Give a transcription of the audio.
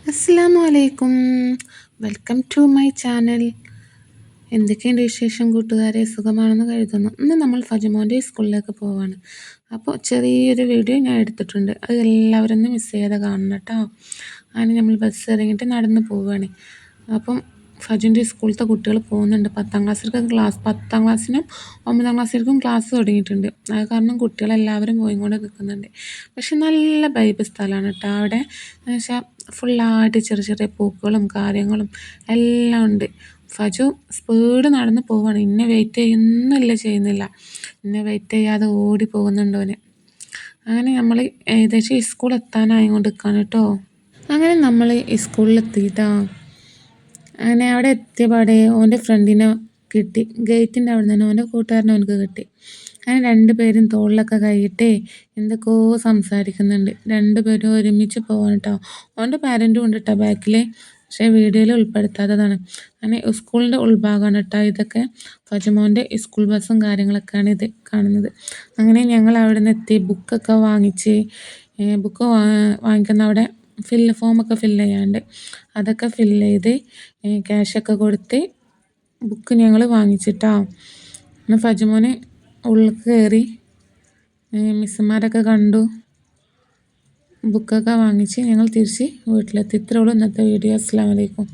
അസ്സലാമു അലൈക്കും. Welcome to my channel. എന്തൊക്കെയുണ്ട് വിശേഷം കൂട്ടുകാരെ? സുഖമാണെന്ന് കരുതുന്നു. ഇന്ന് നമ്മൾ ഫജുമോൻ്റെ സ്കൂളിലേക്ക് പോവാണ്. അപ്പോൾ ചെറിയൊരു വീഡിയോ ഞാൻ എടുത്തിട്ടുണ്ട്. അത് എല്ലാവരും ഒന്ന് മിസ് ചെയ്യാതെ കാണണം കേട്ടോ. അങ്ങനെ നമ്മൾ ബസ് ഇറങ്ങിയിട്ട് നടന്ന് പോവുകയാണ്. അപ്പം ഫജുൻ്റെ സ്കൂളത്തെ കുട്ടികൾ പോകുന്നുണ്ട്. 10ാം ക്ലാസ്സിലേക്ക് 10ാം ക്ലാസ്സിനും 9ാം ക്ലാസ്സിലേക്കും ക്ലാസ് തുടങ്ങിയിട്ടുണ്ട്. അത് കാരണം കുട്ടികളെല്ലാവരും പോയിക്കൊണ്ട് നിൽക്കുന്നുണ്ട്. പക്ഷെ നല്ല വൈബ് സ്ഥലമാണ് കേട്ടോ അവിടെ. എന്ന് വെച്ചാൽ ഫുള്ളായിട്ട് ചെറിയ ചെറിയ പൂക്കളും കാര്യങ്ങളും എല്ലാം ഉണ്ട്. ഫജു സ്പീഡ് നടന്ന് പോവാണ്. ഇന്നെ വെയിറ്റ് ചെയ്യുന്നില്ല ചെയ്യുന്നില്ല. എന്നെ വെയിറ്റ് ചെയ്യാതെ ഓടി പോകുന്നുണ്ടോന്. അങ്ങനെ നമ്മൾ ഏകദേശം സ്കൂൾ എത്താനായി കൊണ്ട് നിൽക്കുകയാണ് കേട്ടോ. അങ്ങനെ നമ്മൾ സ്കൂളിലെത്തിയിട്ടാ. അങ്ങനെ അവിടെ എത്തിയപാടെ ഓൻ്റെ ഫ്രണ്ടിനെ കിട്ടി. ഗേറ്റിൻ്റെ അവിടെ നിന്ന് ഓൻ്റെ കൂട്ടുകാരനെ അവനക്ക് കിട്ടി. അങ്ങനെ രണ്ടുപേരും തോളിലൊക്കെ കൈയിട്ടേ എന്തൊക്കെയോ സംസാരിക്കുന്നുണ്ട്. രണ്ടുപേരും ഒരുമിച്ച് പോവാണ് കേട്ടോ. ഓൻ്റെ പാരൻറ്റും ഉണ്ട് കേട്ടോ ബാക്കിൽ. പക്ഷേ വീഡിയോയിൽ ഉൾപ്പെടുത്താത്തതാണ്. അങ്ങനെ സ്കൂളിൻ്റെ ഉൾഭാഗമാണ് കേട്ടോ ഇതൊക്കെ. ഫജുമോൻ്റെ സ്കൂൾ ബസ്സും കാര്യങ്ങളൊക്കെയാണ് ഇത് കാണുന്നത്. അങ്ങനെ ഞങ്ങൾ അവിടെ നിന്ന് എത്തി ബുക്കൊക്കെ വാങ്ങിച്ച് ബുക്ക് വാങ്ങിക്കുന്ന അവിടെ ഫോമൊക്കെ ഫില്ല് ചെയ്യാണ്ട് അതൊക്കെ ഫില്ല് ചെയ്ത് ക്യാഷൊക്കെ കൊടുത്ത് ബുക്ക് ഞങ്ങൾ വാങ്ങിച്ചിട്ടാ. പിന്നെ ഫജുമോന് ഉള്ളിൽ കയറി മിസ്സുമാരൊക്കെ കണ്ടു. ബുക്കൊക്കെ വാങ്ങിച്ച് ഞങ്ങൾ തിരിച്ച് വീട്ടിലെത്തി. ഇത്രയുള്ളൂ ഇന്നത്തെ വീഡിയോ. അസ്സലാമു അലൈക്കും.